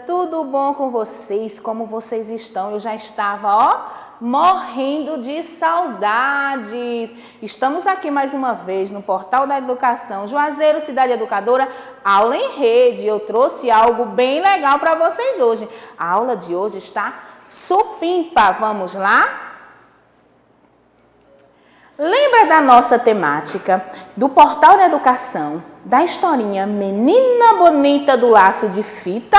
tudo bom com vocês? Como vocês estão? Eu já estava, morrendo de saudades. Estamos aqui mais uma vez no Portal da Educação, Juazeiro, Cidade Educadora, aula em rede. Eu trouxe algo bem legal para vocês hoje. A aula de hoje está supimpa. Vamos lá? Lembra da nossa temática do Portal da Educação, da historinha Menina Bonita do Laço de Fita?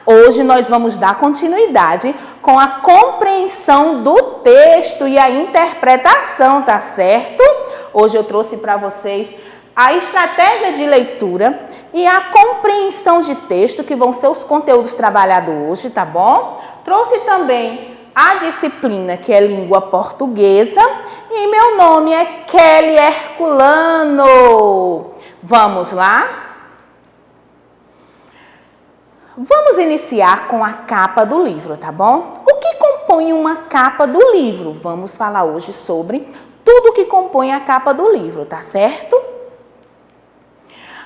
Hoje nós vamos dar continuidade com a compreensão do texto e a interpretação, tá certo? Hoje eu trouxe para vocês a estratégia de leitura e a compreensão de texto, que vão ser os conteúdos trabalhados hoje, tá bom? Trouxe também a disciplina, que é língua portuguesa, e meu nome é Kelly Herculano. Vamos lá? Vamos iniciar com a capa do livro, tá bom? O que compõe uma capa do livro? Vamos falar hoje sobre tudo que compõe a capa do livro, tá certo?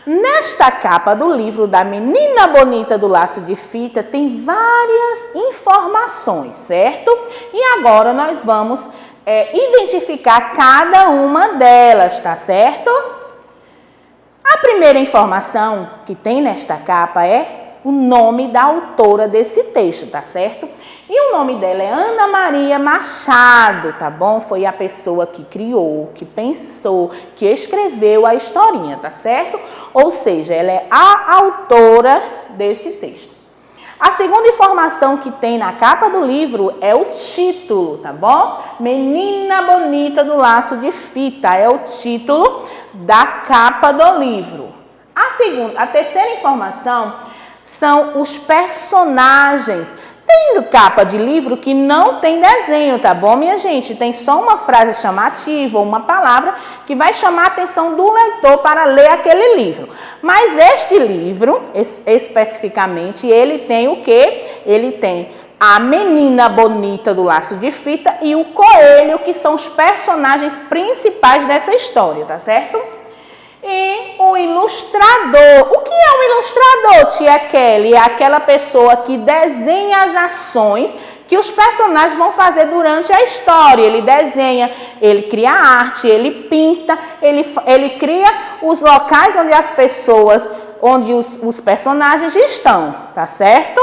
Nesta capa do livro da Menina Bonita do Laço de Fita tem várias informações, certo? E agora nós vamos identificar cada uma delas, tá certo? A primeira informação que tem nesta capa é o nome da autora desse texto, tá certo? E o nome dela é Ana Maria Machado, tá bom? Foi a pessoa que criou, que pensou, que escreveu a historinha, tá certo? Ou seja, ela é a autora desse texto. A segunda informação que tem na capa do livro é o título, tá bom? Menina Bonita do Laço de Fita é o título da capa do livro. A terceira informação são os personagens. Tem capa de livro que não tem desenho, tá bom, minha gente? Tem só uma frase chamativa ou uma palavra que vai chamar a atenção do leitor para ler aquele livro. Mas este livro, especificamente, ele tem o quê? Ele tem a Menina Bonita do Laço de Fita e o Coelho, que são os personagens principais dessa história, tá certo? E o ilustrador. O que é um ilustrador, tia Kelly? É aquela pessoa que desenha as ações que os personagens vão fazer durante a história. Ele desenha, ele cria arte, ele pinta, ele cria os locais onde as pessoas, onde os personagens estão, tá certo?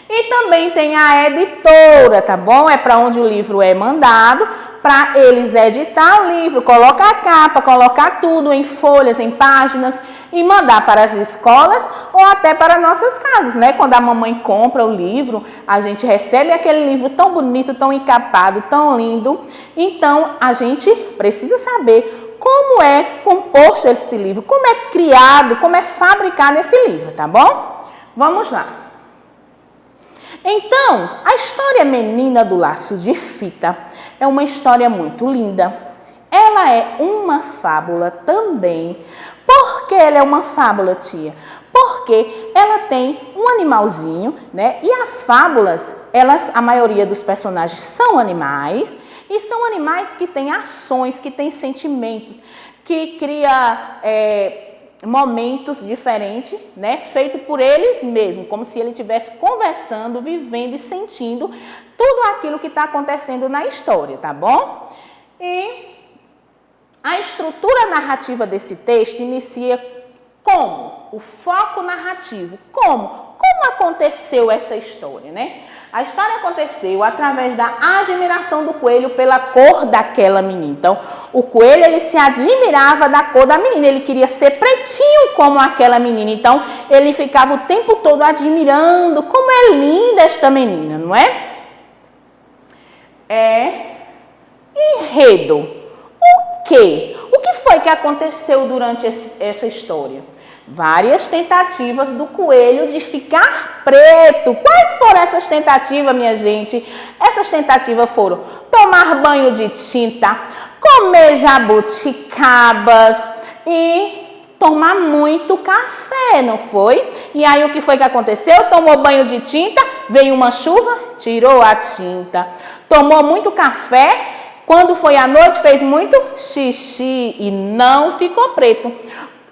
E também tem a editora, tá bom? É para onde o livro é mandado, para eles editar o livro, colocar a capa, colocar tudo em folhas, em páginas e mandar para as escolas ou até para nossas casas, né? Quando a mamãe compra o livro, a gente recebe aquele livro tão bonito, tão encapado, tão lindo. Então, a gente precisa saber como é composto esse livro, como é criado, como é fabricado esse livro, tá bom? Vamos lá. Então, a história Menina do Laço de Fita é uma história muito linda. Ela é uma fábula também. Por que ela é uma fábula, tia? Porque ela tem um animalzinho, né? E as fábulas, a maioria dos personagens são animais, e são animais que têm ações, que têm sentimentos, que cria momentos diferentes, né, feito por eles mesmos, como se ele estivesse conversando, vivendo e sentindo tudo aquilo que está acontecendo na história, tá bom? E a estrutura narrativa desse texto inicia como? O foco narrativo. Como aconteceu essa história, né? A história aconteceu através da admiração do coelho pela cor daquela menina. Então, o coelho, ele se admirava da cor da menina. Ele queria ser pretinho como aquela menina. Então, ele ficava o tempo todo admirando como é linda esta menina, não é? Enredo. O quê? O que foi que aconteceu durante essa história? Várias tentativas do coelho de ficar preto. Quais foram essas tentativas, minha gente? Essas tentativas foram tomar banho de tinta, comer jabuticabas e tomar muito café, não foi? E aí o que foi que aconteceu? Tomou banho de tinta, veio uma chuva, tirou a tinta. Tomou muito café, quando foi à noite fez muito xixi e não ficou preto.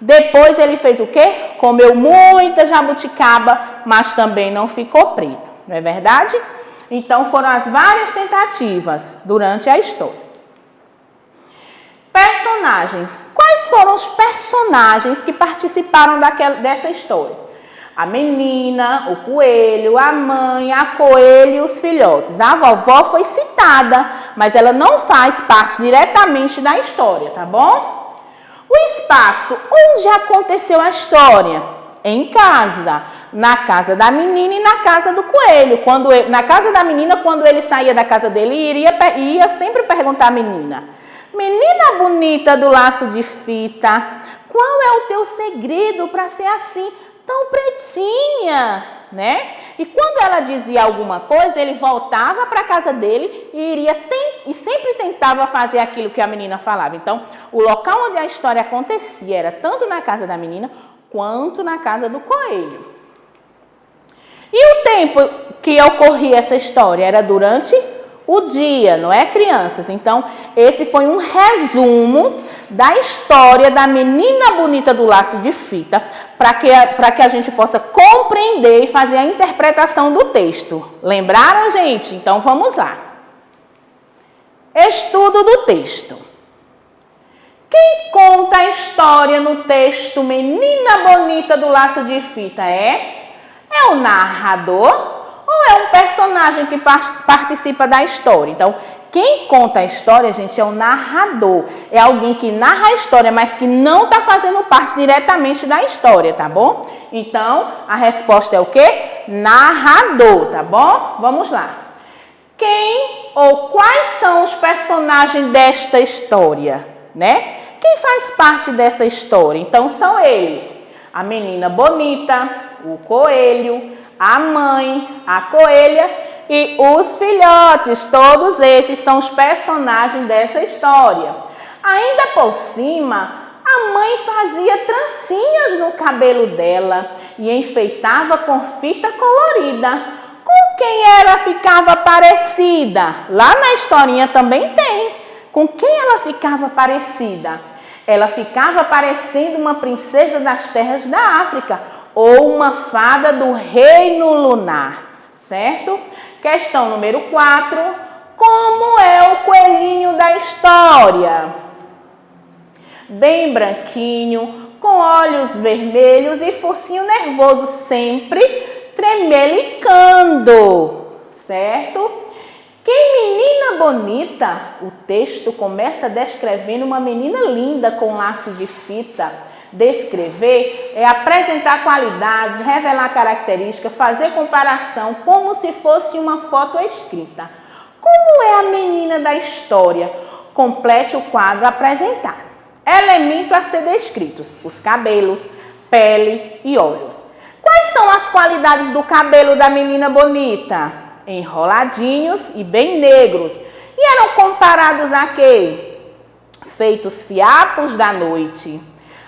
Depois ele fez o quê? Comeu muita jabuticaba, mas também não ficou preto, não é verdade? Então foram as várias tentativas durante a história. Personagens. Quais foram os personagens que participaram dessa história? A menina, o coelho, a mãe, a coelha e os filhotes. A vovó foi citada, mas ela não faz parte diretamente da história, tá bom? O espaço onde aconteceu a história? Em casa. Na casa da menina e na casa do coelho. Na casa da menina, quando ele saía da casa dele, ia sempre perguntar à menina: menina bonita do laço de fita, qual é o teu segredo para ser assim, tão pretinha, né? E quando ela dizia alguma coisa, ele voltava para a casa dele e sempre tentava fazer aquilo que a menina falava. Então, o local onde a história acontecia era tanto na casa da menina quanto na casa do coelho. E o tempo que ocorria essa história era durante o dia, não é, crianças? Então, esse foi um resumo da história da menina bonita do laço de fita, para que a gente possa compreender e fazer a interpretação do texto. Lembraram, gente? Então, vamos lá. Estudo do texto. Quem conta a história no texto Menina Bonita do Laço de Fita é o narrador ou é um personagem que participa da história? Então, quem conta a história, gente, é o narrador. É alguém que narra a história, mas que não está fazendo parte diretamente da história, tá bom? Então, a resposta é o quê? Narrador, tá bom? Vamos lá. Quem ou quais são os personagens desta história, né? Quem faz parte dessa história? Então, são eles: a menina bonita, o coelho, a mãe, a coelha e os filhotes. Todos esses são os personagens dessa história. Ainda por cima, a mãe fazia trancinhas no cabelo dela e enfeitava com fita colorida. Com quem ela ficava parecida? Lá na historinha também tem. Com quem ela ficava parecida? Ela ficava parecendo uma princesa das terras da África ou uma fada do reino lunar, certo? Questão número 4. Como é o coelhinho da história? Bem branquinho, com olhos vermelhos e focinho nervoso, sempre tremelicando, certo? Que menina bonita! O texto começa descrevendo uma menina linda com laço de fita. Descrever é apresentar qualidades, revelar características, fazer comparação, como se fosse uma foto escrita. Como é a menina da história? Complete o quadro apresentado. Elementos a ser descritos: os cabelos, pele e olhos. Quais são as qualidades do cabelo da menina bonita? Enroladinhos e bem negros. E eram comparados a quê? Feitos fiapos da noite.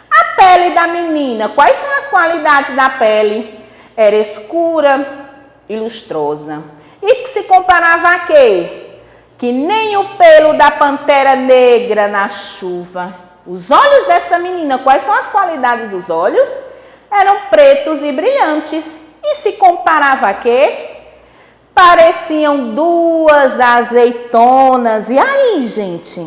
A pele da menina, quais são as qualidades da pele? Era escura e lustrosa. E se comparava a quê? Que nem o pelo da pantera negra na chuva. Os olhos dessa menina, quais são as qualidades dos olhos? Eram pretos e brilhantes. E se comparava a quê? Pareciam duas azeitonas. E aí, gente?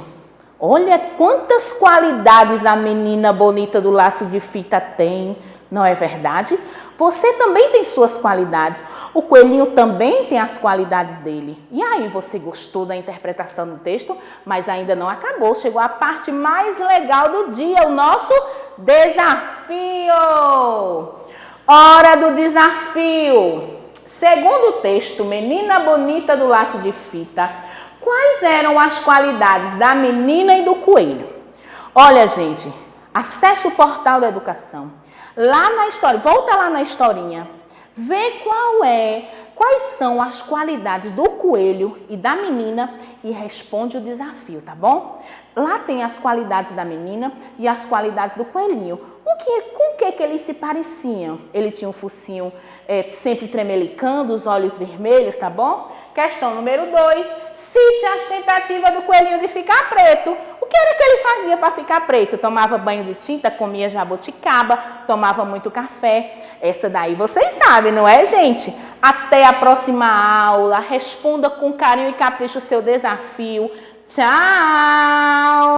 Olha quantas qualidades a menina bonita do laço de fita tem, não é verdade? Você também tem suas qualidades. O coelhinho também tem as qualidades dele. E aí, você gostou da interpretação do texto? Mas ainda não acabou. Chegou a parte mais legal do dia, o nosso desafio. Hora do desafio. Segundo o texto, Menina Bonita do Laço de Fita, quais eram as qualidades da menina e do coelho? Olha, gente, acesse o portal da educação. Lá na história, volta lá na historinha. Vê qual é quais são as qualidades do coelho e da menina e responde o desafio, tá bom? Lá tem as qualidades da menina e as qualidades do coelhinho. Com o que eles se pareciam? Ele tinha um focinho sempre tremelicando, os olhos vermelhos, tá bom? Questão número 2. Cite as tentativas do coelhinho de ficar preto. O que era que ele fazia para ficar preto? Tomava banho de tinta, comia jabuticaba, tomava muito café. Essa daí vocês sabem, não é, gente? Até a próxima aula. Responda com carinho e capricho o seu desafio. Tchau!